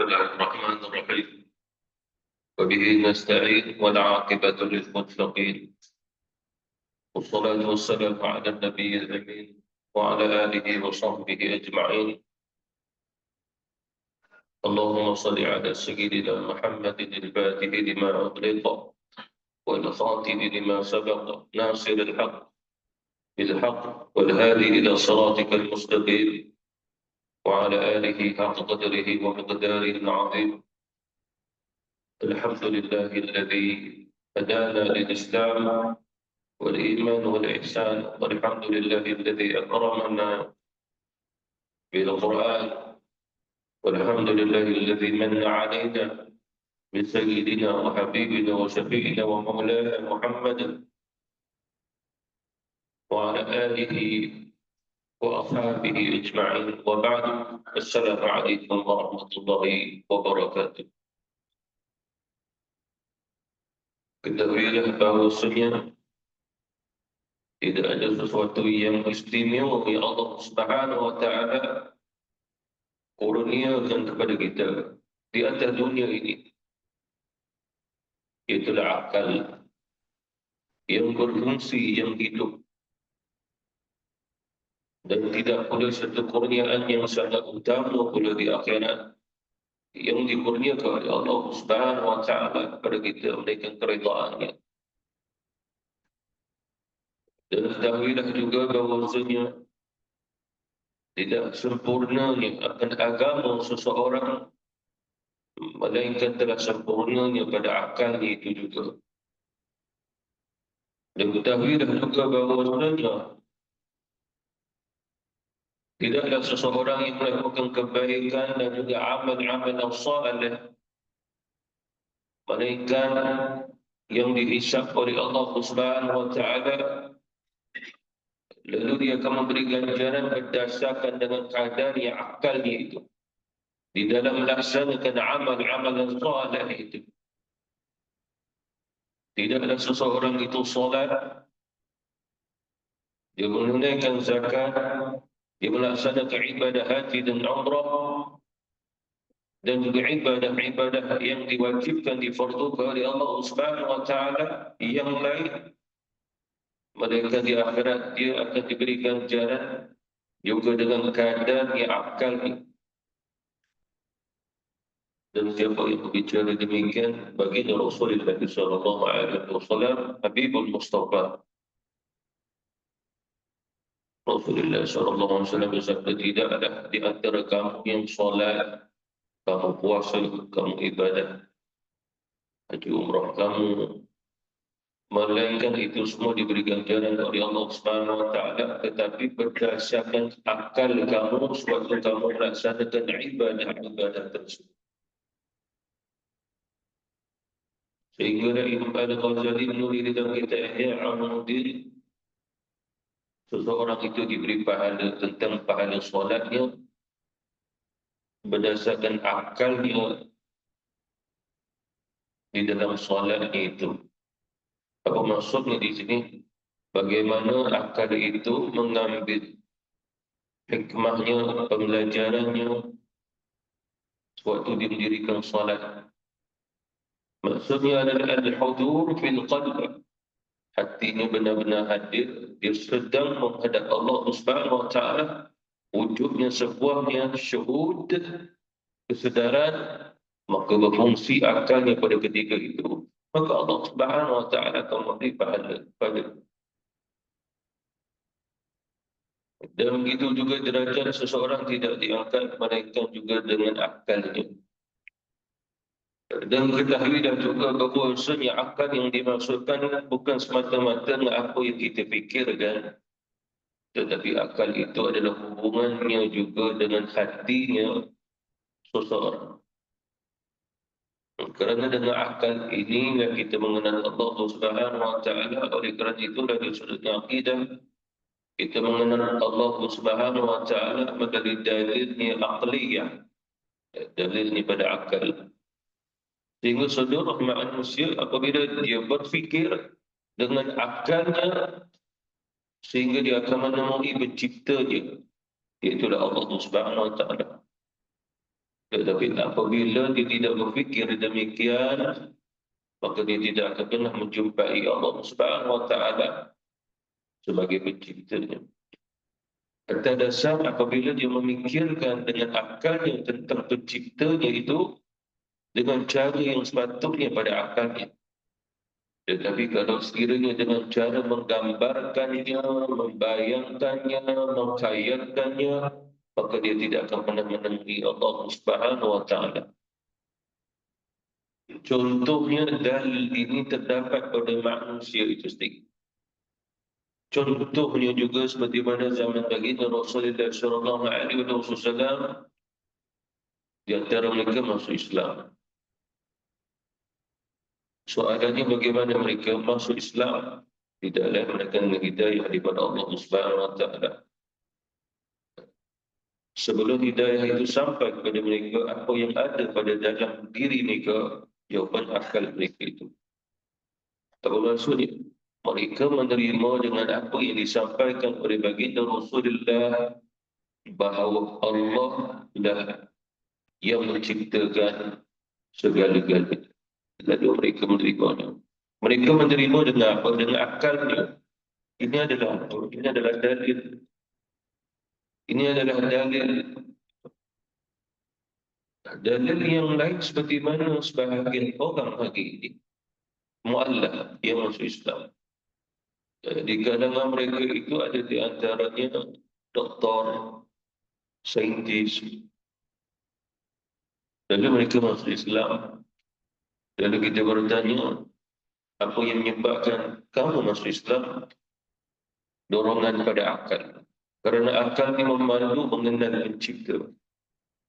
الله الرحمن الرحيم وبه نستعين والعاقبة للمتقين والصلاة والسلام على النبي الأمين وعلى آله وصحبه أجمعين. اللهم صل على سيدنا محمد الفاتح لما أغلق والخاتم لما سبق ناصر الحق بالحق والهادي إلى صراطك المستقيم وعلى آله حق قدره ومقداره العظيم. الحمد لله الذي هدانا للإسلام والإيمان والإحسان، والحمد لله الذي أكرمنا بالقرآن، والحمد لله الذي من علينا بسيدنا وحبيبنا وشفيعنا ومولانا محمد وعلى آله وأصحابه أجمعين، وبعد. السلام عليكم ورحمة الله وبركاته. Ketahuilah bahawasanya tidak ada sesuatu yang istimewa yang Allah Subhanahu wa Ta'ala kurniakan kepada kita di atas dunia ini, itulah akal yang berfungsi, yang hidup, dan tidak pula satu kurniaan yang sangat utama pula di akhirat yang dikurniakan oleh Allah Subhanahu wa Ta'ala kepada kita, melainkan keredaannya. Dan ketahuilah juga bahawasanya tidak sempurnanya akan agama seseorang melainkan telah sempurnanya pada akalnya itu juga. Dan ketahuilah juga bahawasanya tidaklah seseorang yang melakukan kebaikan dan juga amal-amal yang saleh melainkan yang dihisab oleh Allah Subhanahu wa Ta'ala, lalu dia akan memberi ganjaran berdasarkan dengan kadar yang akalnya itu di dalam melaksanakan amal-amal yang saleh itu. Tidaklah seseorang itu solat, dia menunaikan zakat, dia melaksanakan ibadah haji dan umrah, dan juga ibadah-ibadah yang diwajibkan difardukan oleh Allah Subhanahu wa Ta'ala yang lain, melainkan di akhirat dia akan diberi ganjaran juga dengan kadar yang akalnya. Dan siapa yang berbicara demikian, baginda Rasulullah sallallahu alaihi wasallam, Habibul Mustafa. Rasulullah sallallahu alaihi wasallam bersabda, tidak ada di antara kamu yang solat, kamu puasa, kamu ibadah haji umrah kamu, melainkan itu semua diberi ganjaran oleh Allah Subhanahu wa Ta'ala, tetapi berdasarkan akal kamu sewaktu kamu melaksanakan ibadah-ibadah tersebut. Sehingga Imam Al-Ghazali menulis dalam kitab Ihya Ulumuddin, seseorang itu diberi pahala tentang pahala solatnya berdasarkan akalnya di dalam solatnya itu. Apa maksudnya di sini? Bagaimana akal itu mengambil hikmahnya, pembelajarannya sewaktu didirikan solat. Maksudnya adalah al-hudur fil qalb. Hatinya benar-benar hadir, dia sedang menghadap Allah Subhanahu wa Ta'ala, wujudnya sebuahnya syuhud, kesedaran, maka berfungsi akalnya pada ketika itu. Maka Allah Subhanahu wa Ta'ala akan memberi pahala kepada. Dan begitu juga derajat seseorang tidak diangkat melainkan juga dengan akalnya. Dan ketahuilah juga bahawasanya akal yang dimaksudkan bukan semata-mata apa yang kita fikirkan, tetapi akal itu adalah hubungannya juga dengan hatinya seseorang. Kerana dengan akal inilah kita mengenal Allah Subhanahu wa Ta'ala. Oleh kerana itulah dari sudutnya akidah, kita mengenal Allah Subhanahu wa Ta'ala melalui dalilnya aqliyah, dalilnya pada akal. Sehingga seluruh manusia apabila dia berfikir dengan akalnya, sehingga dia akan menemui penciptanya, iaitulah Allah Subhanahu wa Ta'ala. Tetapi apabila dia tidak berfikir demikian, maka dia tidak akan pernah menjumpai Allah Subhanahu wa taala sebagai penciptanya. Atas dasar apabila dia memikirkan dengan akalnya tentang penciptanya itu dengan cara yang sepatutnya pada akalnya. Tetapi kalau sekiranya dengan cara menggambarkannya, membayangkannya, mengkhayalkannya, maka dia tidak akan pernah menemui Allah Subhanahu wa taala. Contohnya dalil ini terdapat pada manusia itu sendiri. Contohnya juga seperti mana zaman baginda Rasulullah sallallahu alaihi wasallam, di antara mereka masuk Islam. Soalannya bagaimana mereka masuk Islam? Tidaklah mereka dengan hidayah daripada Allah Subhanahu wa taala. Sebelum hidayah itu sampai kepada mereka, apa yang ada pada dalam diri mereka, jawapan akal mereka itu. Apa maksudnya? Mereka menerima dengan apa yang disampaikan oleh baginda Rasulullah bahawa Allah lah yang menciptakan segala-galanya. Lalu mereka menerimanya. Mereka menerima dengan apa? Dengan akalnya. Ini adalah apa? Ini adalah dalil. Ini adalah dalil. Dalil yang lain seperti mana sebahagian orang hari ini mu'allaf yang masuk Islam. Di kalangan mereka itu ada di antaranya doktor, saintis. Lalu mereka masuk Islam. Lalu kita bertanya, apa yang menyebabkan kamu masuk Islam? Dorongan pada akal. Kerana akal ini memandu mengenal pencipta.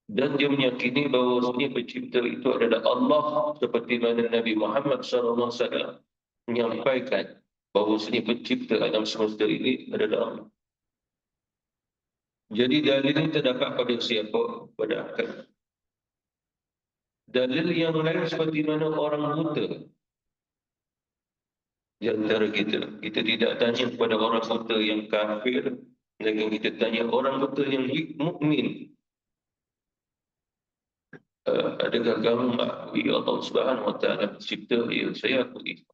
Dan dia meyakini bahawa pencipta itu adalah Allah, seperti mana Nabi Muhammad SAW menyampaikan bahawa pencipta alam semesta ini adalah Allah. Jadi dalil ini terdapat pada siapa? Pada akal. Dalil yang lain seperti mana orang buta. Di antara kita tidak tanya kepada orang buta yang kafir, melainkan kita tanya orang buta yang mukmin. Adakah kamu mengakui Allah Subhanahu wa taala pencipta? Ya, saya akui.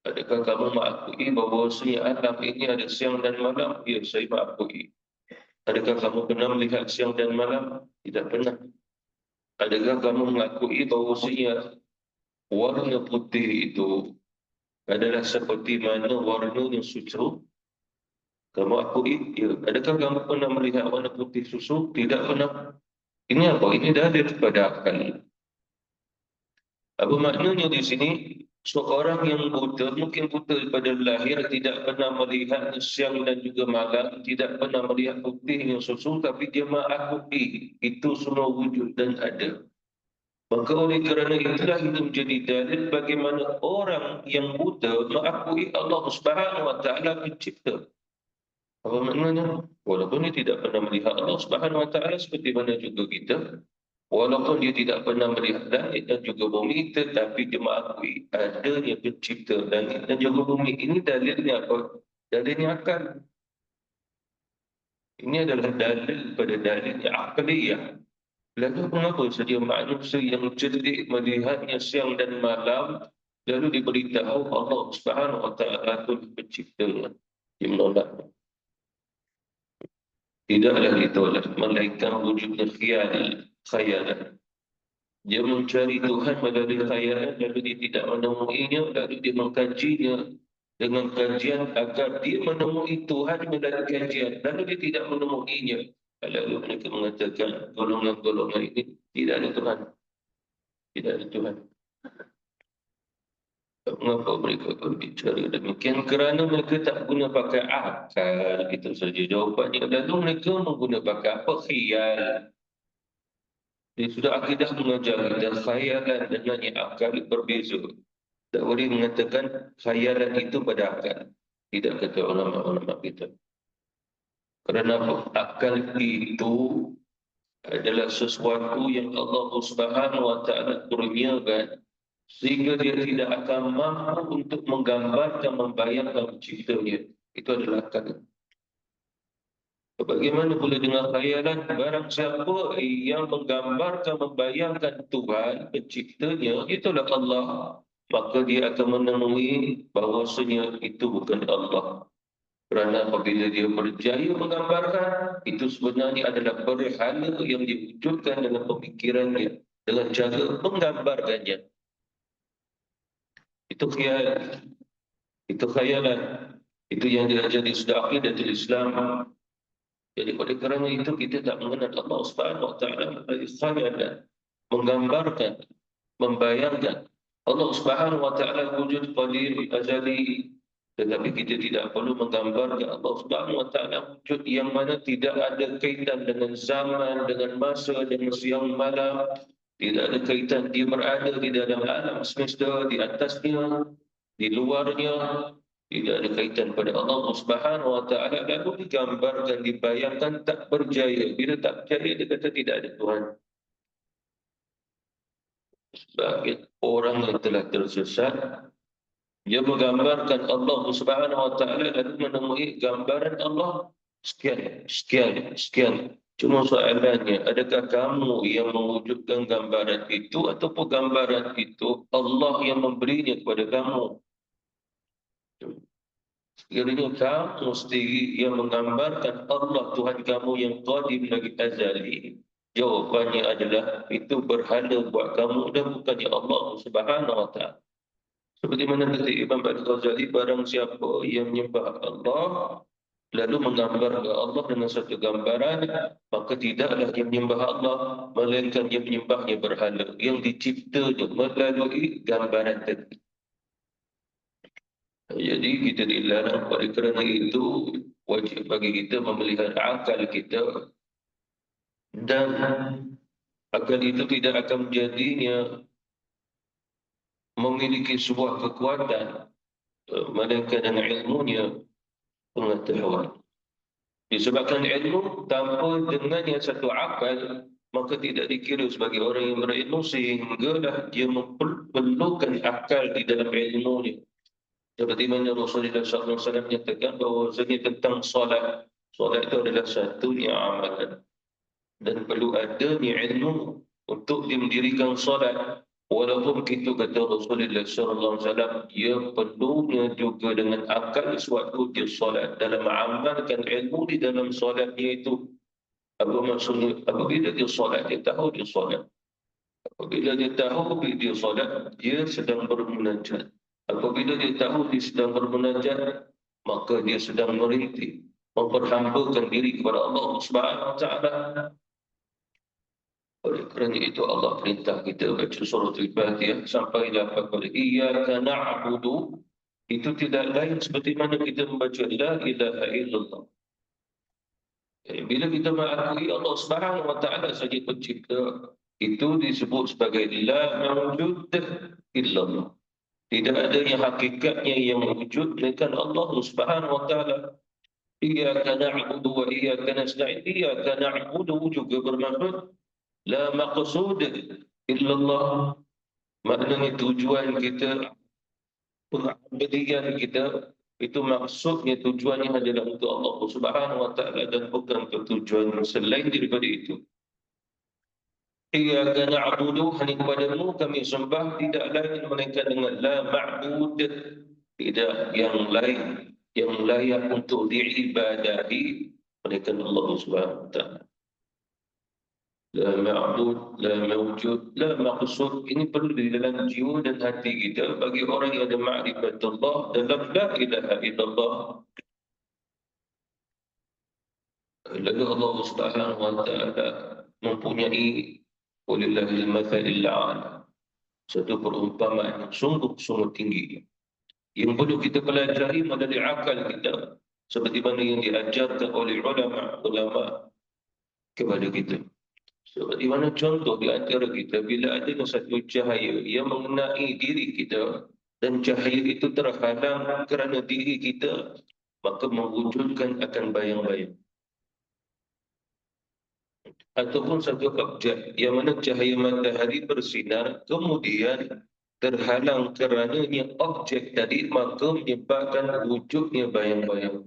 Adakah kamu mengakui bahawa alam ini ada siang dan malam? Ya, saya mengakui. Adakah kamu pernah melihat siang dan malam? Tidak pernah. Adakah kamu mengakui bahawa warna putih itu adalah seperti mana warna yang susu? Kamu akui? Ya. Adakah kamu pernah melihat warna putih susu? Tidak pernah. Ini apa? Ini dalil kepada akal. Apa maknanya di sini? Seorang yang buta, mungkin buta pada lahir, tidak pernah melihat siang dan juga malam, tidak pernah melihat putih yang susu, tapi dia mengakui itu semua wujud dan ada. Maka oleh kerana itulah itu menjadi dalil bagaimana orang yang buta mengakui Allah Subhanahu wa taala pencipta. Apa maknanya? Walaupun dia tidak pernah melihat Allah Subhanahu wa taala seperti mana juga kita, walaupun dia tidak pernah melihat langit dan juga bumi, tetapi dia mengakui adanya pencipta langit dan juga bumi. Ini dalilnya apa? Dalilnya akal. Ini adalah dalil pada dalilnya akaliyah. Lalu mengapa saja manusia yang cerdik melihatnya siang dan malam, lalu diberitahu Allah Subhanahu wa taala itu penciptanya? Dia menolak. Tidaklah ditolak, melainkan wujudnya khayalan. Dia mencari Tuhan melalui khayalan, lalu dia tidak menemuinya, lalu dia mengkajinya dengan kajian agar dia menemui Tuhan melalui kajian, lalu dia tidak menemuinya. Lalu mereka mengatakan golongan-golongan ini tidak ada Tuhan. Tidak ada Tuhan. Mengapa mereka berbicara demikian? Kerana mereka tak guna pakai akal. Itu saja jawapannya. Lalu mereka menggunakan pakai apa? Khiyal. Dia sudah akidah mengajar kita khayalan dengan yang akal berbeza. Tak boleh mengatakan khayalan itu pada akal. Tidak kata ulama-ulama kita. Kerana akal itu adalah sesuatu yang Allah Subhanahu wa taala kurniakan sehingga dia tidak akan mampu untuk menggambarkan, membayangkan penciptanya. Itu adalah akal. Bagaimana boleh dengar khayalan? Barang siapa yang menggambarkan, membayangkan Tuhan, penciptanya, itulah Allah. Maka dia akan menemui bahawasanya itu bukan Allah. Kerana apabila dia berjaya menggambarkan, itu sebenarnya adalah berhala yang diwujudkan dalam pemikirannya dengan cara menggambarkannya. Itu khayal, itu khayalan. Itu yang diajari sudah aqidatul Islam. Jadi oleh kerana itu kita tak mengenal Allah Subhanahu Wa Taala melalui khayalan, menggambarkan, membayangkan. Allah Subhanahu Wa Taala wujud qadim azali, tetapi kita tidak perlu menggambarkan Allah Subhanahu Wa Taala wujud yang mana tidak ada kaitan dengan zaman, dengan masa, dengan siang malam. Tidak ada kaitan dia berada di dalam alam semesta, di atasnya, di luarnya. Tidak ada kaitan pada Allah Subhanahu Wa Taala, lalu digambarkan, dibayangkan tak berjaya. Bila tak berjaya, dia kata tidak ada Tuhan. Sebagai orang yang telah tersesat, dia menggambarkan Allah Subhanahu Wa Taala lalu menemui gambaran Allah sekian, sekian, sekian. Cuma soalannya, adakah kamu yang mewujudkan gambaran itu ataupun gambaran itu Allah yang memberinya kepada kamu? Sekiranya kamu sendiri yang menggambarkan Allah Tuhan kamu yang qadim lagi azali, jawapannya adalah itu berhala buat kamu dan bukannya Allah Subhanahu Wa Taala. Seperti mana kata Imam Al-Ghazali, barang siapa yang menyembah Allah lalu menggambarkan Allah dengan satu gambaran, maka tidaklah dia menyembah Allah, melainkan dia menyembahnya berhala yang diciptanya melalui gambaran tadi. Jadi kita dilarang, oleh kerana itu wajib bagi kita memelihara akal kita, dan akal itu tidak akan menjadinya memiliki sebuah kekuatan melainkan dengan ilmunya, pengetahuan. Disebabkan ilmu tanpa dengannya satu akal, maka tidak dikira sebagai orang yang berilmu, sehinggalah dia memerlukan akal di dalam ilmunya. Seperti mana Rasulullah SAW menyatakan bahawa tentang solat. Solat itu adalah satunya amalan. Dan perlu adanya ilmu untuk dimendirikan solat. Walaupun kita kata Rasulullah SAW, dia perlunya juga dengan akal sewaktu dia solat. Dalam mengamalkan ilmu di dalam solatnya itu. Apa maksudnya? Apabila dia solat, dia tahu dia solat. Apabila dia tahu dia solat, dia sedang bermunajat. Apabila dia tahu dia sedang bermunajat, maka dia sedang merintih, memperhambakan diri kepada Allah Subhanahu Wa Taala. Oleh kerana itu Allah perintah kita baca surah Al-Fatihah sampai dapat pada iyyaka na'budu. Itu tidak lain seperti mana kita membaca la ilaha illallah. Bila kita mengakui Allah Subhanahu Wa Taala saja pencipta, itu disebut sebagai la mawjud illallah. Tidak ada yang hakikatnya yang wujud melainkan Allah Subhanahu Wa Taala. Iyyaka na'budu wa iyyaka nasta'in. Iyyaka na'budu juga bermaksud la maqsud illallah. Maknanya tujuan kita, pengabdian kita, itu maksudnya tujuannya adalah untuk Allah Subhanahu Wa Taala dan bukan untuk tujuan selain daripada itu. Iyyaka na'budu, hanya kepadamu kami sembah, tidak lain melainkan dengan la ma'bud, tidak yang lain yang layak untuk diibadahi melainkan Allah Subhanahu Wa Taala. La ma'bud, la mawjud, la maqsud. Ini perlu di dalam jiwa dan hati kita bagi orang yang ada ma'rifat Allah dalam la ilaha illallah. Lalu Allah Subhanahu Wa Taala mempunyai walillahil mathalil a'la, satu perumpamaan yang sungguh-sungguh tinggi yang perlu kita pelajari melalui akal kita, seperti mana yang diajarkan oleh ulama-ulama kepada kita. Seperti mana contoh di antara kita, bila ada satu cahaya yang mengenai diri kita dan cahaya itu terhalang kerana diri kita, maka mewujudkan akan bayang-bayang. Ataupun satu objek yang mana cahaya matahari bersinar kemudian terhalang kerananya objek tadi, maka menyebabkan wujudnya bayang-bayang.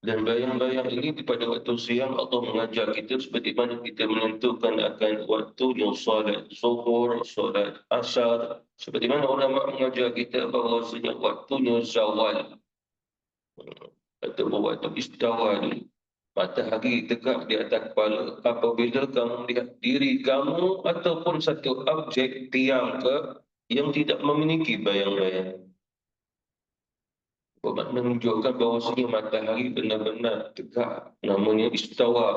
Dan bayang-bayang ini pada waktu siang Allah mengajar kita seperti mana kita menentukan akan waktunya solat zuhur, solat asar. Seperti mana ulama mengajar kita bahawasanya waktunya zawal atau waktu istawa dulu. Matahari tegak di atas kepala apabila kamu melihat diri kamu ataupun satu objek tiang ke yang tidak memiliki bayang-bayang. Bermakna menunjukkan bahawasanya matahari benar-benar tegak, namanya istawa.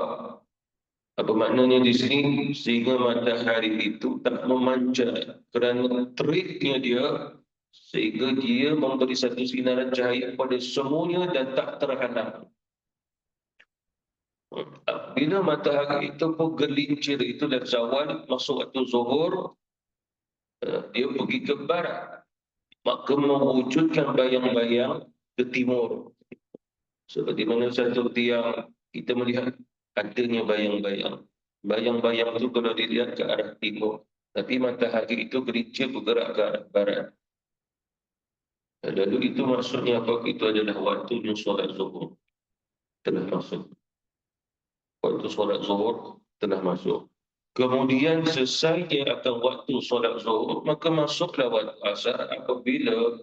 Apa maknanya di sini? Sehingga matahari itu tak memancar kerana teriknya dia, sehingga dia memberi satu sinaran cahaya pada semuanya dan tak terhalang. Bila matahari itu bergelincir itu dan zawal masuk waktu zuhur, dia pergi ke barat, maka mewujudkan bayang-bayang ke timur. Seperti mana satu tiang kita melihat adanya bayang-bayang. Bayang-bayang itu kalau dilihat ke arah timur, tapi matahari itu gelincir bergerak ke arah barat. Lalu itu maksudnya apa? Itu adalah waktunya solat zuhur telah masuk. Waktu solat zuhur telah masuk. Kemudian selesainya akan waktu solat zuhur, maka masuklah waktu asar apabila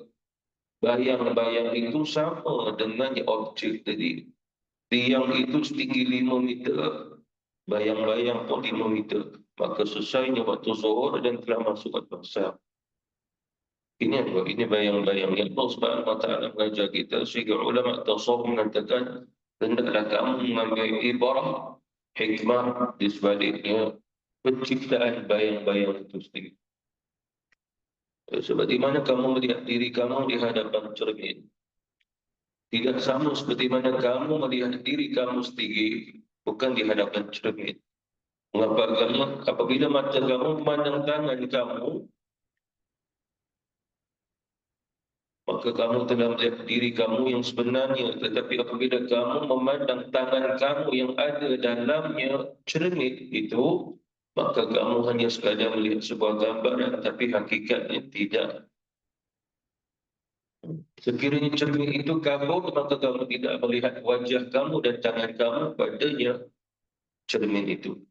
bayang-bayang itu sama dengan objek tadi. Tiang itu setinggi 5 meter, bayang-bayang pun 5 meter. Maka selesainya waktu zuhur dan telah masuk waktu asar. Ini apa? Ini bayang-bayang yang Allah Subhanahu Wa Taala mengajar kita sehingga ulama tasawuf mengatakan hendaklah kamu mengambil ibarah hikmah di sebaliknya penciptaan bayang-bayang itu sendiri. Seperti mana kamu melihat diri kamu di hadapan cermin. Tidak sama seperti mana kamu melihat diri kamu sendiri bukan di hadapan cermin. Mengapa? Karena apabila mata kamu memandang tangan kamu, maka kamu telah melihat diri kamu yang sebenarnya. Tetapi apabila kamu memandang tangan kamu yang ada dalamnya cermin itu, maka kamu hanya sekadar melihat sebuah gambaran, tapi hakikatnya tidak. Sekiranya cermin itu kabur, maka kamu tidak melihat wajah kamu dan tangan kamu padanya cermin itu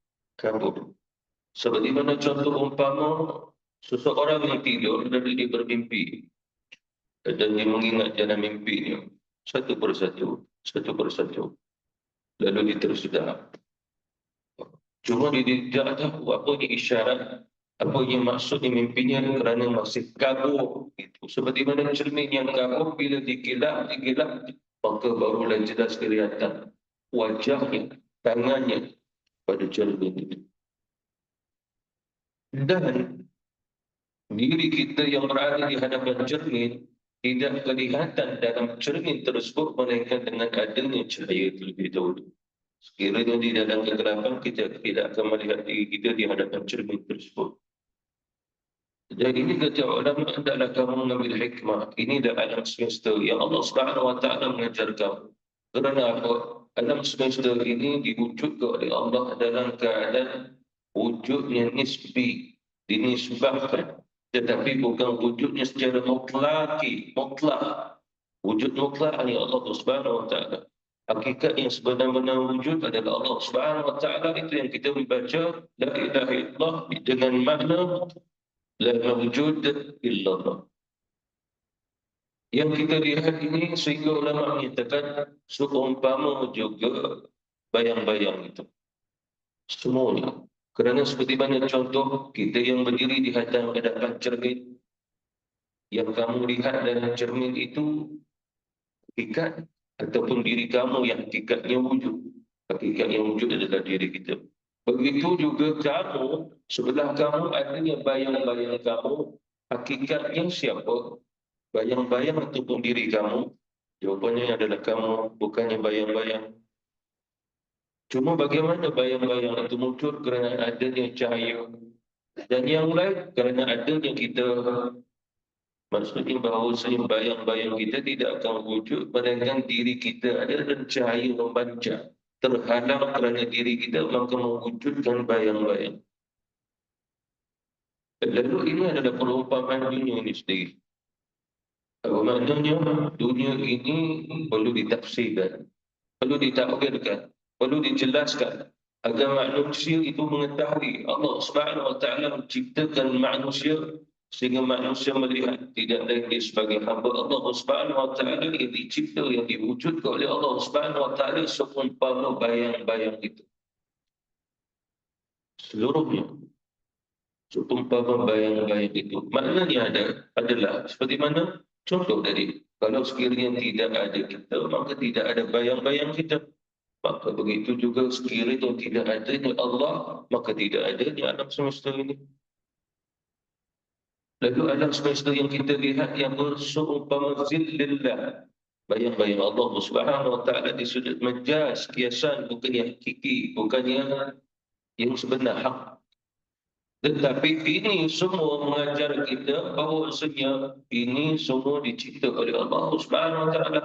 kabur. Seperti mana contoh umpama seseorang yang tidur dan dia bermimpi dan dia mengingat dalam mimpinya satu persatu, satu persatu. Lalu dia terus sedar. Cuma dia tidak tahu apa yang isyarat, apa yang maksudnya mimpinya kerana masih kabur. Itu seperti mana cermin yang kabur bila dikilap, maka barulah jelas kelihatan wajahnya, tangannya pada cermin itu. Dan diri kita yang berada di hadapan cermin tidak kelihatan dalam cermin tersebut melainkan dengan adanya cahaya terlebih dahulu. Sekiranya di dalam kegelapan kita tidak akan melihat diri kita di hadapan cermin tersebut. Jadi ini kata ulama adalah kamu mengambil hikmah. Ini adalah alam semesta yang Allah Subhanahu Wa Taala mengajar kamu. Kerana apa? Alam semesta ini diwujudkan oleh Allah dalam keadaan wujudnya nisbi, dinisbahkan. Tetapi bukan wujudnya secara mutlak. Wujud mutlak hanya Allah Subhanahu Wa Taala. Hakikat yang sebenar-benar wujud adalah Allah Subhanahu Wa Taala. Itu yang kita membaca la ilaha illallah dengan makna la mawjud illallah. Yang kita lihat ini sehingga ulama menyatakan seumpama juga bayang-bayang itu. Semuanya. Kerana seperti mana contoh kita yang berdiri di hadapan cermin, yang kamu lihat dalam cermin itu hakikat ataupun diri kamu yang hakikatnya wujud. Hakikat yang wujud adalah diri kita. Begitu juga kamu, sebelah kamu adanya bayang-bayang kamu, hakikatnya siapa? Bayang-bayang ataupun diri kamu? Jawapannya adalah kamu, bukannya bayang-bayang. Cuma bagaimana bayang-bayang itu muncul kerana adanya cahaya. Dan yang lain kerana adanya kita. Maksudnya bahawa bayang-bayang kita tidak akan wujud melainkan diri kita ada dan cahaya membaca. Terhalang kerana diri kita maka mewujudkan bayang-bayang. Lalu ini adalah perumpamaan dunia ini sendiri. Apa maknanya? Dunia ini perlu ditafsirkan. perlu ditakwilkan, perlu dijelaskan agar manusia itu mengetahui Allah Subhanahu wa taala menciptakan manusia sehingga manusia melihat tidak lain dia sebagai hamba Allah Subhanahu wa taala yang dicipta, yang diwujudkan oleh Allah Subhanahu wa taala seumpama bayang-bayang itu seluruhnya, seumpama bayang-bayang itu. Maknanya adalah seperti mana contoh tadi, kalau sekiranya tidak ada kita, maka tidak ada bayang-bayang kita. Maka begitu juga sekiranya tidak adanya Allah, maka tidak adanya alam semesta ini. Lalu alam semesta yang kita lihat yang berseumpama zillillah. Bayang-bayang Allah Subhanahu wa taala di sudut majaz, kiasan, bukan yang hakiki, bukan yang sebenar hak. Tetapi ini semua mengajar kita bahawa sebenarnya ini semua dicipta oleh Allah Subhanahu wa taala.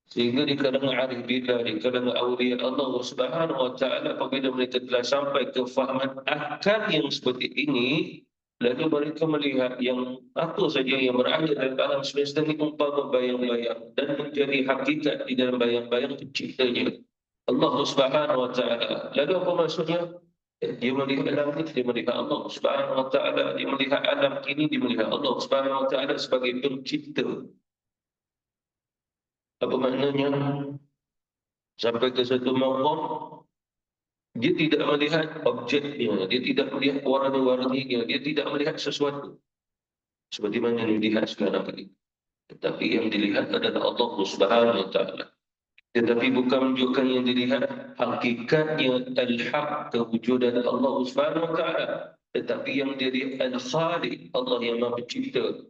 Sehingga di kalangan arif billah, di kalangan awliya Allah Subhanahu wa taala, apabila mereka telah sampai ke fahaman akal yang seperti ini, lalu mereka melihat yang apa saja yang berada dalam alam semesta ini umpama bayang-bayang dan menjadi hakikat di dalam bayang-bayang penciptanya Allah Subhanahu wa taala. Lalu apa maksudnya? Dia melihat langit, dia melihat Allah Subhanahu wa taala, dia melihat alam ini, dia melihat Allah Subhanahu wa taala sebagai pencipta. Apa maknanya? Sampai ke satu maqam, dia tidak melihat objeknya, dia tidak melihat warna-warninya, dia tidak melihat sesuatu seperti mana yang dilihat sekarang ini. Tetapi yang dilihat adalah Allah Subhanahu wa taala. Tetapi bukan menunjukkan yang dilihat hakikatnya al-haq, kewujudan Allah Subhanahu wa taala, tetapi yang dilihat al-khaliq, Allah yang Maha Pencipta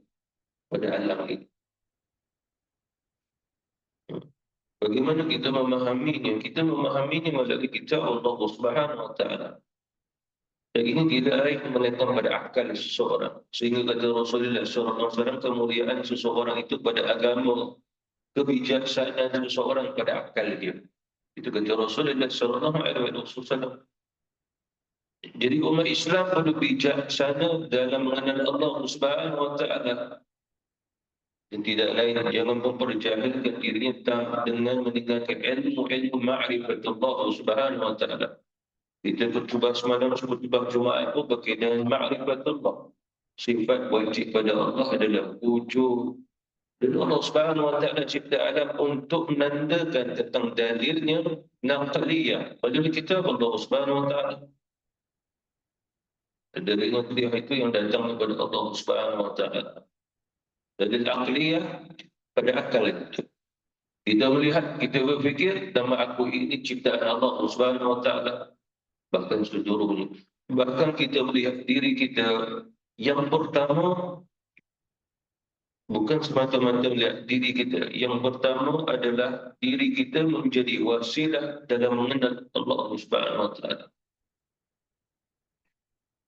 pada alam ini. Bagaimana kita memahaminya? Kita memahaminya melalui kitab Allah Subhanahu wa taala. Dan ini tidak lain melekat pada akal seseorang. Sehingga kata Rasulullah SAW, kemuliaan seseorang itu pada agama, kebijaksanaan seseorang pada akal dia. Itu kata Rasulullah SAW. Jadi umat Islam perlu bijaksana dalam mengenal Allah Subhanahu wa taala. Dan tidak lain, jangan memperjahilkan dirinya dengan meninggalkan ilmu ma'rifat Allah Subhanahu wa taala. Kita berjubah semalam, berjubah Jumaat pun berkaitan dengan ma'rifat Allah. Sifat wajib pada Allah adalah wujud. Dan Allah Subhanahu wa taala cipta alam untuk menandakan tentang dalilnya naqliyah. Padahal kitab Allah Subhanahu wa taala. Dalil naqliyah itu yang datang daripada Allah Subhanahu wa taala. Dalil aqliyah pada akal itu. Kita melihat, kita berfikir, nama aku ini ciptaan Allah Subhanahu wa taala. Bahkan seluruhnya. Bahkan kita melihat diri kita yang pertama, bukan semata-mata melihat diri kita. Yang pertama adalah diri kita menjadi wasilah dalam mengenal Allah Subhanahu wa taala.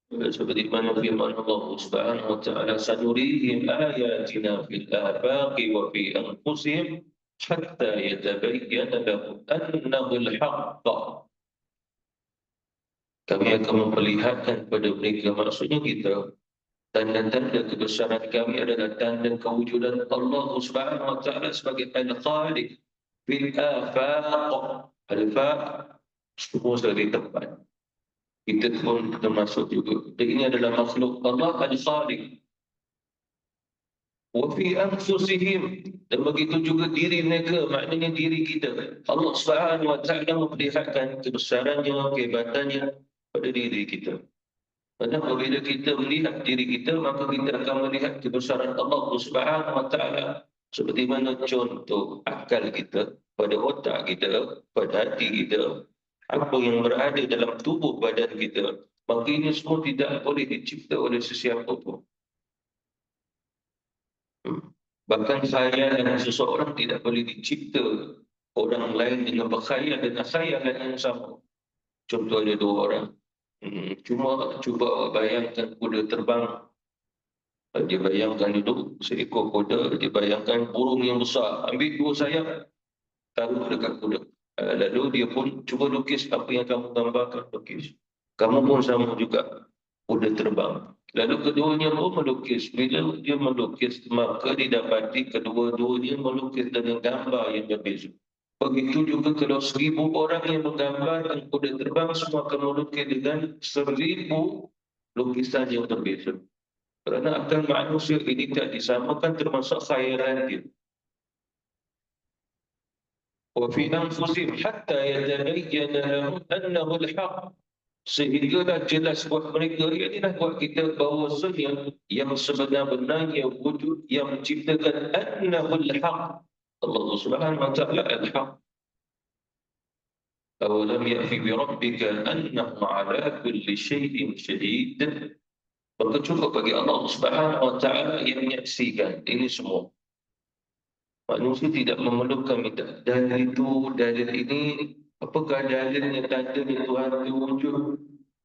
Seperti mana firman Allah Subhanahu wa taala, sanurihim ayatina fil afaqi wa fi anfusihim hatta yatabayyana lahum annahu al-haqq. Kami akan memperlihatkan kepada mereka, maksudnya kita, tanda-tanda kebesaran kami adalah tanda kewujudan Allah Subhanahu wa taala sebagai Al-Khaliq fil afaq. Al-afaq semua dari tempat. Kita pun termasuk juga. Dan ini adalah makhluk Allah Al-Khaliq. Wa fi anfusihim, dan begitu juga diri mereka, maknanya diri kita. Allah Subhanahu wa taala memperlihatkan kebesarannya, kehebatannya pada diri kita. Kerana apabila kita melihat diri kita, maka kita akan melihat kebesaran Allah Subhanahu wa taala. Seperti mana contoh akal kita, pada otak kita, pada hati kita, apa yang berada dalam tubuh badan kita, maka ini semua tidak boleh dicipta oleh sesiapa pun. Bahkan khayalan seseorang tidak boleh dicipta orang lain dengan berkhayal dengan khayalan yang sama. Contoh ada dua orang. Cuma cuba bayangkan kuda terbang. Dia bayangkan itu seekor kuda, dia bayangkan burung yang besar. Ambil dua sayap, taruh dekat kuda. Lalu dia pun cuba lukis apa yang kamu gambarkan, lukis. Kamu pun sama juga, kuda terbang. Lalu keduanya pun melukis. Bila dia melukis, maka didapati kedua-duanya melukis dengan gambar yang berbeza. Begitu juga kalau 1,000 orang yang menggambarkan kuda terbang, semua akan melukis dengan 1,000 lukisan yang berbeza. Kerana akal manusia ini tak disamakan, termasuk khayalan dia. وفي أنفسهم حتى يتبين لهم أنه الحق. Sehinggalah jelas buat mereka, inilah buat kita bahawasanya yang sebenar-benarnya wujud yang menciptakan annahul haq. Allah Subhanahu wa taala al-haq. Awalam yakfi bi rabbika annahu ala kulli syai'in syahid. Maka cukup bagi Allah Subhanahu wa taala yang menyaksikan ini semua. Manusia tidak memerlukan minta dalil itu, dalil ini. Apakah dalil yang tandanya Tuhan itu wujud?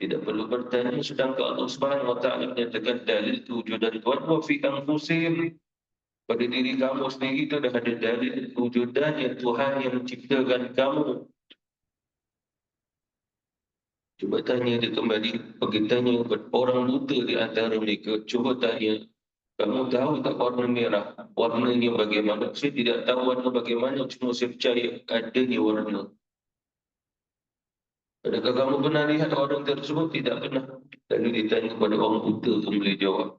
Tidak perlu bertanya, sedangkan Allah Subhanahu wa taala menyatakan dalil kewujudan Tuhan wa fi anfusihim. Pada diri kamu sendiri itu dah ada dalil kewujudannya Tuhan yang menciptakan kamu. Cuba tanya dia kembali, pergi tanya kepada orang buta di antara mereka, cuba tanya, kamu tahu tak warna merah? Warnanya bagaimana? Saya tidak tahu warna bagaimana, cuma saya percaya adanya warna. Adakah kamu pernah lihat orang tersebut? Tidak pernah. Lalu ditanya kepada orang buta pun boleh jawab.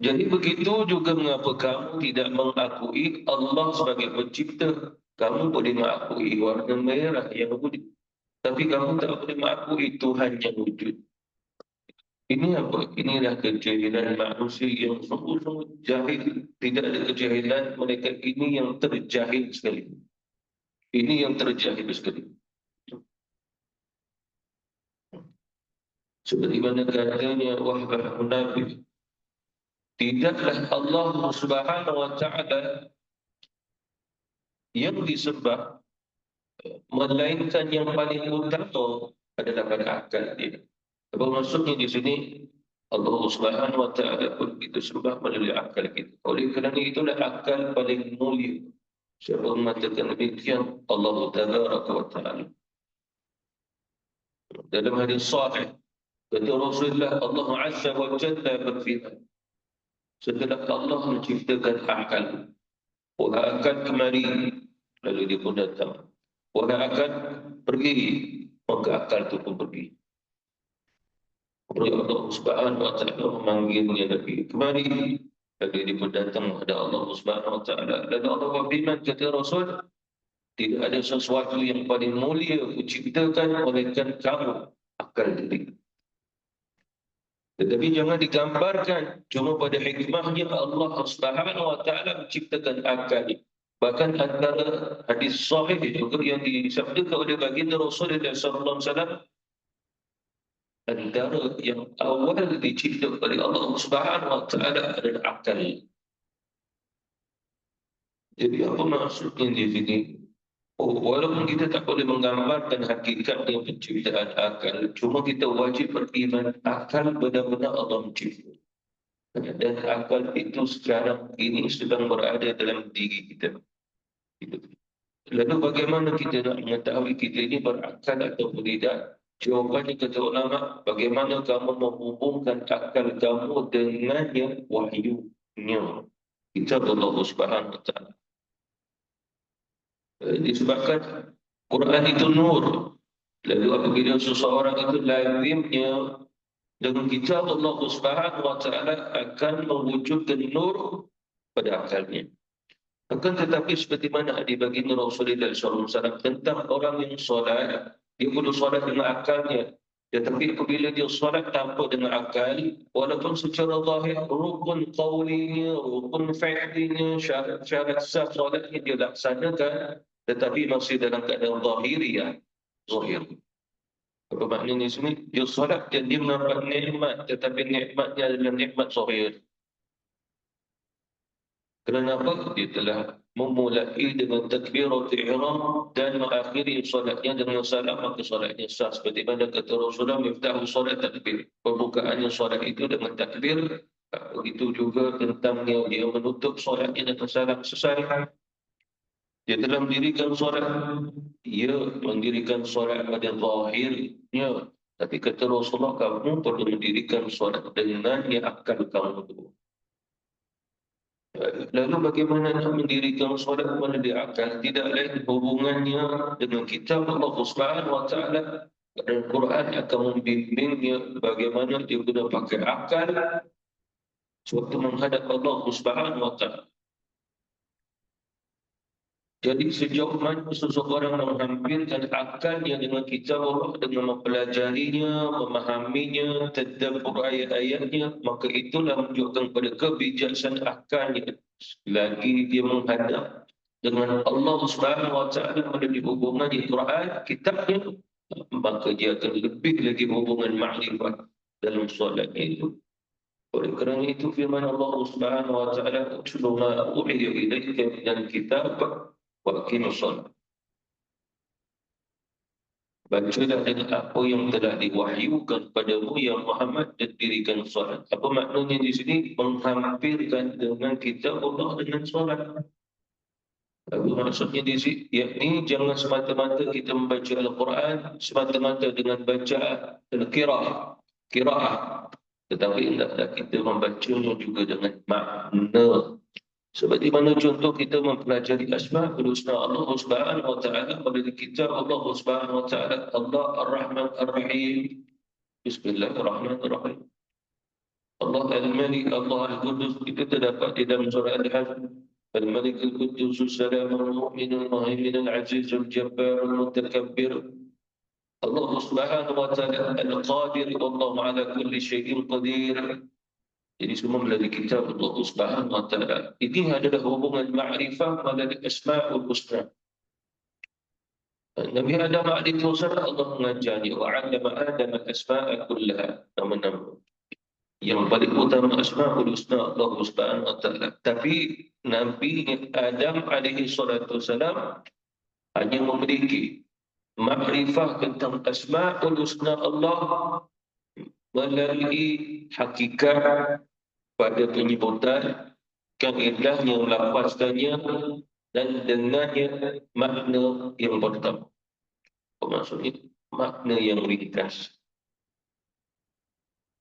Jadi begitu juga mengapa kamu tidak mengakui Allah sebagai pencipta. Kamu boleh mengakui warna merah yang wujud, tapi kamu tak boleh mengakui Tuhan yang wujud. Ini apa? Inilah kejahilan manusia yang sungguh-sungguh jahil. Tidak ada kejahilan mereka, ini yang terjahil sekali. Ini yang terjahil sekali. Seperti mana katanya Wahbah Munafik, tidaklah Allah Subhanahu wa taala yang disembah, melainkan yang paling utama adalah pada akal dia. Apa maksudnya di sini? Allah Subhanahu wa taala pun kita sembah melalui akal kita. Oleh kerana itulah akal paling mulia. Siapa mengatakan demikian? Allah Tabaraka wa taala. Dalam hadis sahih kata Rasulullah, Allah Azza wa Jalla berfirman, setelah Allah menciptakan akal, wahai akal kemari, lalu dia pun datang. Wahai akal pergi, maka akal itu pun pergi. Kemudian Allah Subhanahu wa taala memanggilnya lagi, kemari, lalu dia pun datang kepada Allah Subhanahu wa taala. Lalu Allah berfirman, kata Rasul, tidak ada sesuatu yang paling mulia diciptakan olehkan kamu, akal diri. Tetapi jangan digambarkan cuma pada hikmahnya Allah Subhanahu wa taala menciptakan akal. Bahkan antara hadis sahih juga yang disabdakan oleh baginda Rasulullah sallallahu alaihi wasallam, antara yang awal dicipta oleh Allah Subhanahu wa taala adalah akal. Jadi apa maksudnya di sini? Walaupun kita tak boleh menggambarkan hakikatnya penciptaan akal, cuma kita wajib beriman akal benar-benar Allah mencipta. Dan akal itu sekarang ini sedang berada dalam diri kita. Lalu bagaimana kita nak mengetahui kita ini berakal atau tidak? Jawapannya kata ulama, bagaimana kamu menghubungkan akal kamu dengan yang wahyunya. Kita Allah Subhanahu wa taala. Disebabkan Quran itu nur. Lalu apabila seseorang itu lazimnya dengan kitab Allah Subhanahu wa taala akan mewujudkan nur pada akalnya. Akan tetapi seperti mana di baginda Rasulullah SAW tentang orang yang solat, dia perlu solat dengan akalnya. Tetapi apabila dia solat tanpa dengan akal, walaupun secara zahir rukun qawlinya, rukun fi'linya, syarat-syarat sah solatnya dia laksanakan, tetapi masih dalam keadaan zahiriyah, zahir. Apa maknanya di sini? Dia solat dan dia mendapat nikmat, tetapi nikmatnya adalah nikmat zahir. Kenapa? Dia telah memulai dengan takbiratul ihram dan mengakhiri solatnya dengan salam, maka solatnya sah. Seperti mana kata Rasulullah, miftahu solat takbir. Pembukaannya solat itu dengan takbir. Begitu juga tentangnya dia menutup solatnya dengan salam selesai. Dia telah mendirikan solat. Ia mendirikan solat pada zahirnya. Tapi kata Rasulullah, kamu perlu mendirikan solat dengan yang akal kamu itu. Lalu bagaimana nak mendirikan solat mana dia akal? Tidak lain hubungannya dengan kitab Allah Subhanahu wa taala, dan Quran akan membimbingnya bagaimana dia guna pakai akal sewaktu menghadap Allah Subhanahu wa taala. Jadi sejauh mana seseorang menghampirkan akalnya dengan kitab Allah, dengan mempelajarinya, memahaminya, tadabbur ayat-ayatnya, maka itulah menunjukkan pada kebijaksanaan akalnya. Lagi dia menghadap dengan Allah Subhanahu wa taala melalui hubungan di Quran, kitabnya, maka dia akan lebih lagi hubungan makrifat dalam solatnya itu. Oleh kerana itu firman Allah Subhanahu wa taala, "Utlu ma uhiya ilaika minal kitab wa aqimus shalah." Bacalah dengan apa yang telah diwahyukan padamu ya Muhammad, dan dirikan solat. Apa maknanya di sini? Menghampirkan dengan kitab Allah dengan solat. Apa maksudnya di sini? Yakni jangan semata-mata kita membaca Al-Quran semata-mata dengan baca Qiraah. Tetapi hendaklah kita membacanya juga dengan makna. Seperti mana contoh kita mempelajari Asma'ul Husna Allah Subhanahu wa taala melalui kitab Allah Subhanahu wa taala, Allah Ar-Rahman Ar-Rahim. Bismillahirrahmanirrahim. Allah Al-Malik, Allah Al-Qudus, itu terdapat di dalam surah Al-Hajj. Al-Malik Al-Qudus As-Salam Al-Mu'min Al-Muhaimin Al-Aziz Al-Jabbar Al-Mutakabbir. Allah Subhanahu wa taala Al-Qadir, Wallahu ala kulli syai'in qadir. Jadi semua melalui kitab Allah Subhanahu wa taala. Ini adalah hubungan ma'rifah melalui Asma'ul Husna. Nabi Adam alaihi wasallam, Allah mengajarnya, wa 'allama Adam al-asma'a kullaha. Nama-nama yang paling utama Asma'ul Husna Allah Subhanahu wa taala. Tapi Nabi Adam alaihi wasallam hanya memiliki makrifah tentang Asma'ul Husna Allah melalui hakikat pada penyebutan, kaedahnya melafazkannya, dan dengannya makna yang pertama. Maksudnya makna yang ringkas.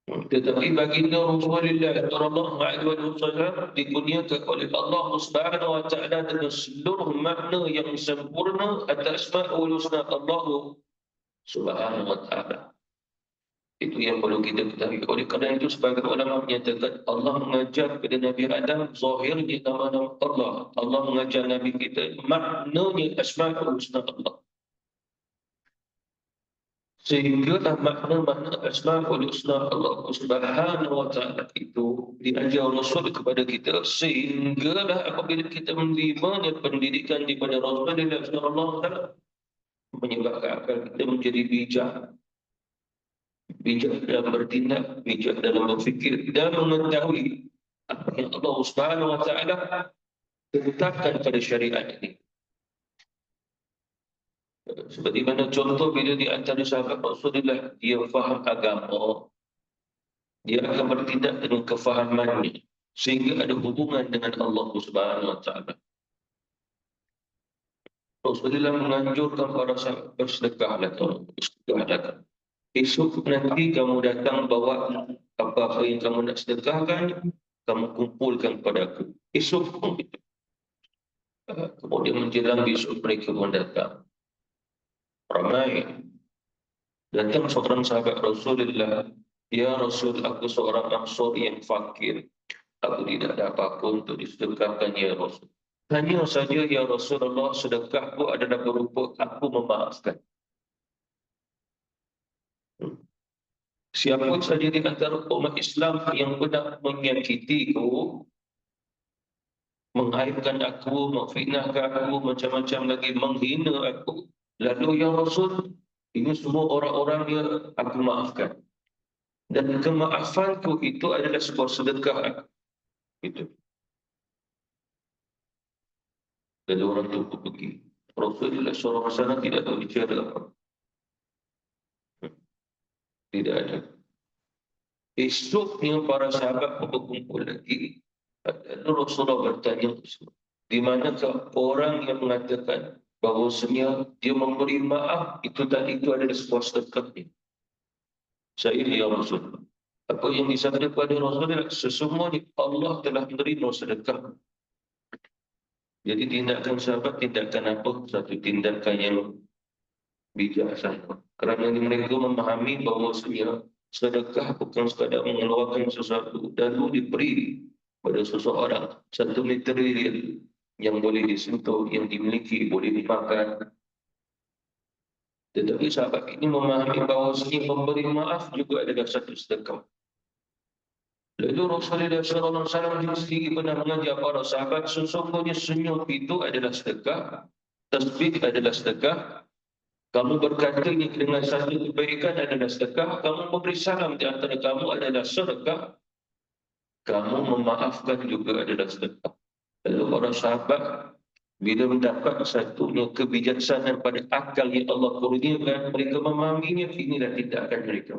Tetapi baginda Rasulullah sallallahu alaihi wasallam dikurniakan oleh Allah Subhanahu wa taala dengan seluruh makna yang sempurna atas Asmaul Husna Allah Subhanahu wa taala. Itu yang perlu kita ketahui. Oleh kerana itu sebagai ulama menyatakan Allah mengajar kepada Nabi Adam zahirnya nama-nama Allah. Allah mengajar Nabi kita maknanya Asmaul Husna Allah. Sehinggalah makna-makna Asmaul Husna Allah Subhanahu wa taala itu diajar Rasul kepada kita, sehinggalah apabila kita menerimanya pendidikan daripada Rasulullah sallallahu alaihi wasallam, menyebabkan akal kita menjadi bijak dalam bertindak, bijak dalam berfikir, dan mengetahui apa yang Allah Subhanahu wa taala tetapkan pada syariat ini. Seperti mana contoh bila di antara sahabat Rasulullah, dia faham agama, dia akan bertindak dengan kefahamannya sehingga ada hubungan dengan Allah Subhanahu wa taala. Rasulullah menganjurkan para sahabat bersedekahlah, bersedekahlah. Esok nanti kamu datang bawa apa-apa yang kamu nak sedekahkan, kamu kumpulkan padaku. Esok pun itu. Kemudian menjelang besok mereka pun datang. Ramai. Datang seorang sahabat Rasulullah, "Ya Rasul, aku seorang Ansar yang fakir. Aku tidak ada apa-apa untuk disedekahkan ya Rasul." "Hanya saja ya Rasulullah, sedekahku adalah berupa aku memaafkan." Siapa saja di antara umat Islam yang benar menyakitiku, mengaibkan aku, memfitnahkan aku, macam-macam lagi, menghina aku, lalu ya Rasul, ini semua orang-orang yang aku maafkan. Dan kemaafanku itu adalah sebuah sedekah aku. Itu. Lalu orang itu pergi. Rasulullah SAW tidak tahu bicara apa. Tidak ada. Esoknya para sahabat berkumpul lagi. Lalu Rasulullah bertanya, di manakah orang yang mengatakan bahawasanya dia memberi maaf itu tadi itu adalah sebuah sedekahnya? Saya, ya Rasulullah. Apa yang disabdakan pada Rasulullah, sesungguhnya Allah telah menerima sedekah. Jadi tindakan sahabat, tindakan apa? Satu tindakan yang bijaksana. Kerana mereka memahami bahawa sedekah bukan sekadar mengeluarkan sesuatu dan diberi pada seseorang satu material yang boleh disentuh, yang dimiliki, boleh dimakan. Tetapi sahabat ini memahami bahawa memberi maaf juga adalah satu sedekah. Lalu Rasulullah SAW sendiri pernah mengajar para sahabat, sesungguhnya senyum itu adalah sedekah, tasbih adalah sedekah, kamu berkata ini dengan satu kebaikan adalah sedekah, kamu memberi salam di antara kamu adalah sedekah, kamu memaafkan juga adalah sedekah. Lalu para sahabat bila mendapat satunya kebijaksanaan pada akal yang Allah kurniakan, mereka memahaminya, inilah tindakan mereka.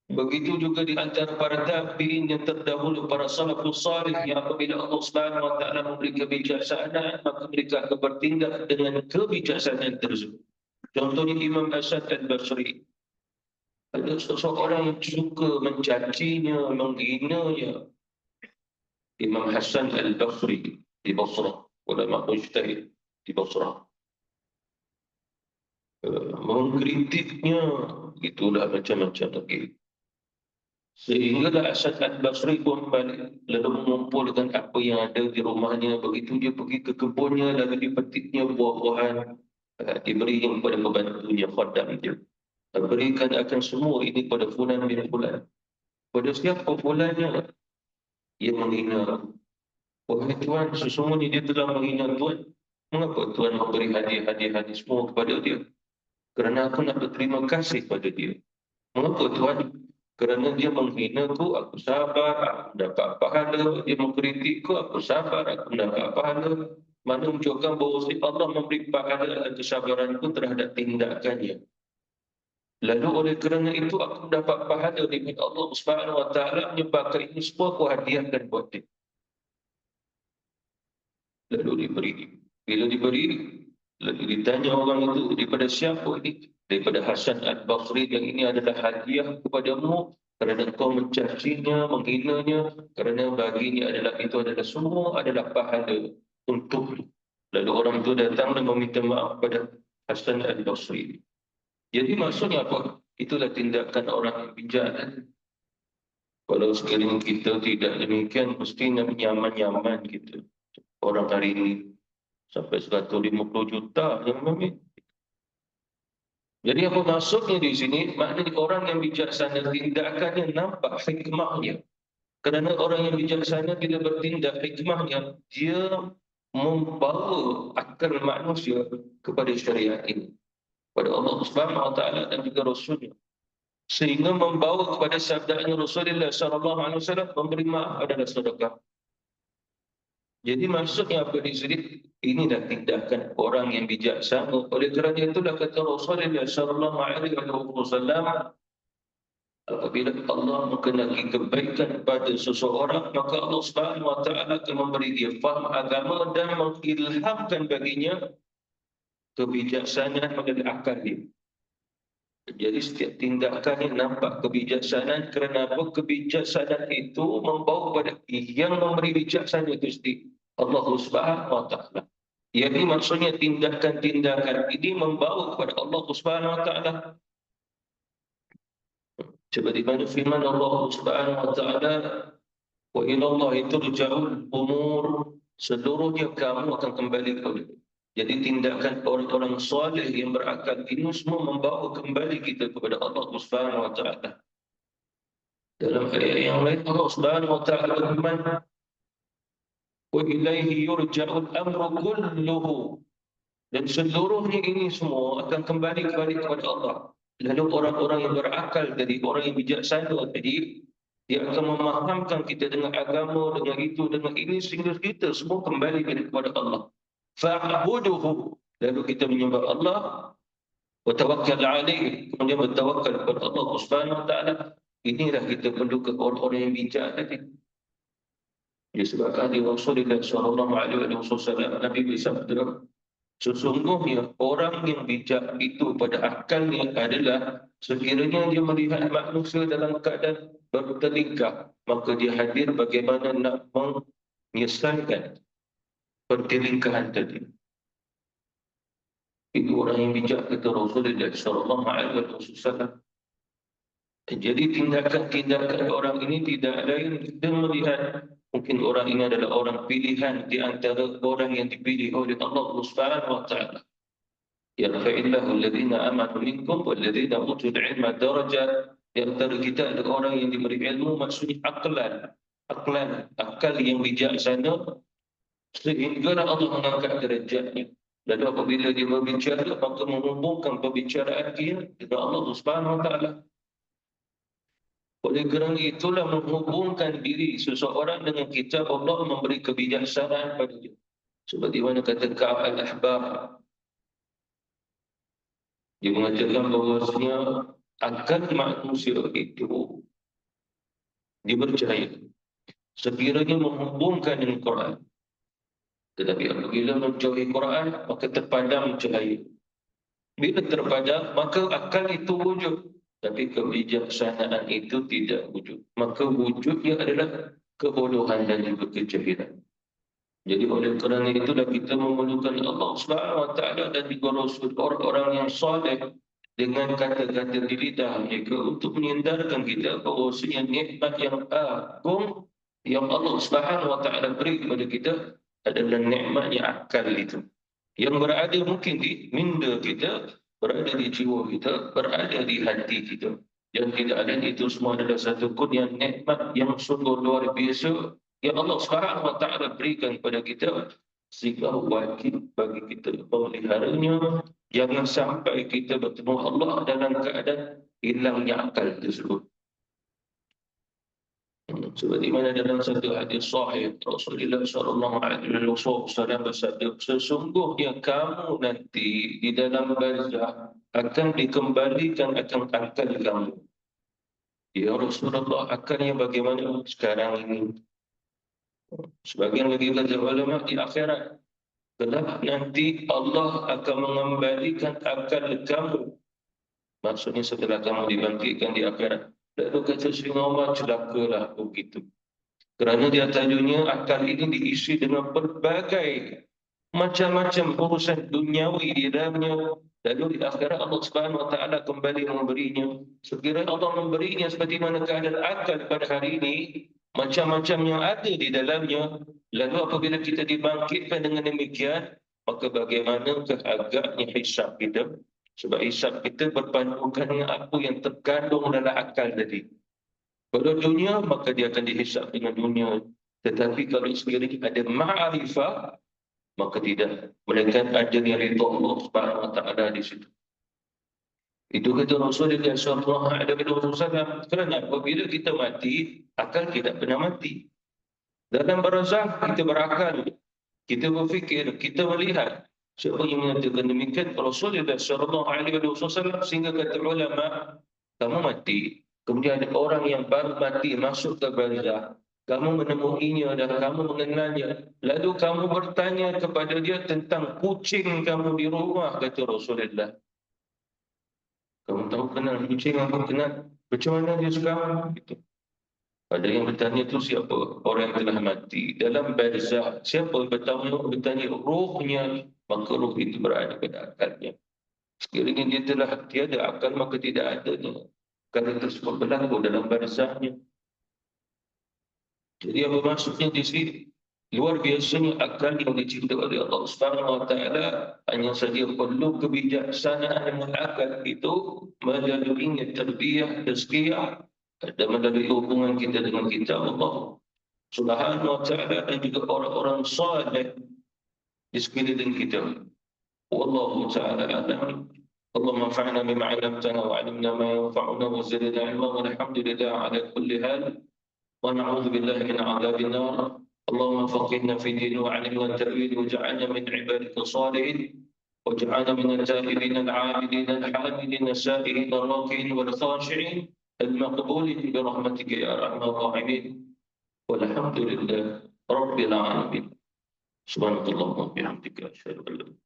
Begitu juga di antara para tabi'in yang terdahulu, para salafus salih, yang apabila Allah Subhanahu wa taala memberi kebijaksanaan, maka mereka akan bertindak dengan kebijaksanaan tersebut. Contohnya Imam Hasan al-Basri. Ada seseorang yang suka mencacinya, menghinanya. Imam Hasan al-Basri di Basrah, ulama mujtahid di Basrah. Mengkritiknya, itulah macam-macam lagi. Sehinggalah Hasan al-Basri pun balik, lalu mengumpulkan apa yang ada di rumahnya. Begitu dia pergi ke kebunnya, lalu dipetiknya buah-buahan, diberi yang kepada pembantunya, khaddam dia. Berikan akan semua ini pada fulan bin fulan. Pada siapa fulannya? Ia menghina. Wahai Tuhan, sesungguhnya dia telah menghina Tuhan. Mengapa Tuhan memberi hadiah-hadiah semua kepada dia? Kerana aku nak berterima kasih pada dia. Mengapa Tuhan? Kerana dia menghinaku, aku sabar, aku dapat pahala. Dia mengkritikku, aku sabar, aku dapat pahala. Mana menunjukkan bahawa Allah memberi pahala dan kesabaranku terhadap tindakannya. Lalu oleh kerana itu aku dapat pahala dari Allah Subhanahu wa taala, menyebabkan ini semua aku hadiahkan buat dia. Lalu diberi. Bila diberi, lalu ditanya orang itu, daripada siapa ini? Daripada Hasan al-Basri, yang ini adalah hadiah kepadamu kerana kau mencacinya, menghinanya, kerana baginya adalah itu adalah semua adalah pahala untuk. Lalu orang itu datang dan meminta maaf kepada Hasan al-Basri. Jadi maksudnya apa? Itulah tindakan orang yang bijak. Kalau sekiranya kita tidak demikian, mestinya nyaman-nyaman kita. Orang hari ini sampai 150 juta yang meminta. Jadi apa maksudnya di sini? Maknanya orang yang bijaksana tindakannya nampak hikmahnya. Kerana orang yang bijaksana bila bertindak hikmahnya, dia membawa akal manusia kepada syariat ini, pada Allah Subhanahu wa taala dan juga Rasulnya. Sehingga membawa kepada sabda Rasulullah sallallahu alaihi wasallam, memberi maaf adalah sedekah. Jadi maksudnya apa di sini? Inilah tindakan orang yang bijaksana. Oleh kerana itulah kata Rasulullah sallallahu alaihi wasallam, apabila Allah mengenali kebaikan pada seseorang, maka Allah Subhanahu wa taala akan memberi dia faham agama dan mengilhamkan baginya kebijaksanaan melalui akal dia. Jadi setiap tindakan yang nampak kebijaksanaan, kerana apa? Kebijaksanaan itu membawa kepada yang memberi bijaksana itu sendiri, Allah Subhanahu wa taala. Jadi maksudnya tindakan-tindakan ini membawa kepada Allah Subhanahu wa taala. Seperti mana firman Allah Subhanahu wa taala, wa ila Allahi turja'ul umur, seluruhnya kamu akan kembali kepada. Jadi tindakan orang-orang soleh yang berakal ini semua membawa kembali kita kepada Allah Subhanahu wa taala. Dalam ayat yang lain Allah Subhanahu wa taala berfirman, wa ilaihi yurja'ul amru kulluhu, dan seluruhnya ini semua akan kembali kepada Allah. Lalu orang-orang yang berakal tadi, orang yang bijaksana tadi, dia akan memahamkan kita dengan agama, dengan itu, dengan ini, sehingga kita semua kembali kepada Allah. Fa'buduhu, lalu kita menyembah Allah, wa tawakkal alaihi, kemudian bertawakal kepada Allah Subhanahu wa taala. Inilah kita perlu ke orang-orang yang bijak tadi. Disebabkan di Rasulullah sallallahu alaihi wasallam, Nabi bersabda, Sesungguhnya orang yang bijak itu pada akalnya adalah sekiranya dia melihat manusia dalam keadaan bertelingkah, maka dia hadir bagaimana nak menyelesaikan pertelingkahan tadi. Itu orang yang bijak, kata Rasulullah SAW. Jadi tindakan-tindakan orang ini tidak lain, kita melihat mungkin orang ini adalah orang pilihan di antara orang yang dipilih oleh Allah Subhanahu wa taala. Yarfa'illahu alladhina amanu minkum walladhina utul ilma darajat. Di antara kita ada orang yang diberi ilmu, maksudnya akal yang bijaksana, sehingga Allah mengangkat derajatnya. Dan apabila dia berbicara, maka menghubungkan perbicaraan dia dengan Allah Subhanahu wa taala. Oleh kerana itulah menghubungkan diri seseorang dengan kitab Allah memberi kebijaksanaan pada dia. Seperti mana kata Ka'ab al-Ahbar, dia mengatakan bahawasanya akal manusia itu dipercaya sekiranya menghubungkan dengan Quran. Tetapi apabila menjauhi Quran, maka terpadam cahaya. Bila terpadam, maka akal itu wujud. Tapi kebijaksanaan itu tidak wujud. Maka wujudnya adalah kebodohan dan juga kejahilan. Jadi oleh kerana itulah kita memerlukan Allah Subhanahu wa taala dan juga Rasul, orang-orang yang soleh dengan kata-kata di lidah mereka untuk menyandarkan kita bahawasanya nikmat yang agung yang Allah Subhanahu wa taala beri kepada kita adalah nikmatnya akal itu. Yang berada mungkin di minda kita, berada di jiwa kita, berada di hati kita. Yang tidak ada itu semua adalah satu kurnia nikmat yang sungguh luar biasa yang Allah Subhanahu wa taala berikan kepada kita, sehingga wajib bagi kita memeliharanya. Jangan sampai kita bertemu Allah dalam keadaan hilangnya akal tersebut. Seperti mana dalam satu hadis sahih Rasulullah SAW bersabda, sesungguhnya kamu nanti di dalam barzakh akan dikembalikan akan akal kamu. Ya Rasulullah, akalnya bagaimana sekarang ini? Sebagian lagi kata ulama di akhirat, kelak nanti Allah akan mengembalikan akal kamu. Maksudnya setelah kamu dibangkitkan di akhirat. Lalu kata Sayyidina Umar, celakalah begitu. Kerana di atas dunia akal ini diisi dengan berbagai macam-macam urusan duniawi di dalamnya. Lalu di akhirat Allah Subhanahu wa taala kembali memberinya. Sekiranya Allah memberinya seperti mana keadaan akal pada hari ini, macam-macam yang ada di dalamnya. Lalu apabila kita dibangkitkan dengan demikian, maka bagaimanakah agaknya hisab kita? Sebab hisab kita berpandukan dengan apa yang terkandung dalam akal tadi. Kalau dunia, maka dia akan dihisab dengan dunia. Tetapi kalau sekiranya ada ma'rifah, maka tidak. Melainkan ada yang ridha Allah Subhanahu wa taala di situ. Itu kata Rasulullah SAW. Kerana apabila kita mati, akal tidak pernah mati. Dalam barzakh kita berakal, kita berfikir, kita melihat. Siapa yang mengatakan demikian? Rasulullah SAW, sehingga kata ulama, kamu mati. Kemudian ada orang yang baru mati masuk ke barzakh. Kamu menemuinya dan kamu mengenalnya. Lalu kamu bertanya kepada dia tentang kucing kamu di rumah, kata Rasulullah. Kamu tahu kenal kucing, aku kenal. Macam mana dia sekarang? Gitu. Ada yang bertanya itu siapa? Orang yang telah mati. Dalam barzakh, siapa bertanya rohnya, maka roh itu berada pada akalnya. Sekiranya dia telah tiada akal, maka tidak adanya akal tersebut berlaku dalam barzakhnya. Jadi apa maksudnya di sini? Luar biasanya akal yang dicipta oleh Allah Subhanahu wa taala, hanya saja perlu kebijaksanaan yang akal itu melalui tarbiyah, tazkiyah, dan melalui hubungan kita dengan kitab Allah Subhanahu wa taala dan juga orang-orang saleh di sekeliling kita. Wallahu taala a'lam. اللهم انفعنا بما علمتنا وعلمنا ما ينفعنا وزدنا علما والحمد لله على كل حال ونعوذ بالله من عذاب النار. اللهم فقهنا في الدين وعلمنا التأويل واجعلنا من عبادك الصالحين واجعلنا من التائبين العابدين الحامدين السائلين الراكعين والخاشعين المقبولين برحمتك يا ارحم الراحمين والحمد لله رب العالمين. سبحانك اللهم وبحمدك اشهد ان لا اله الا انت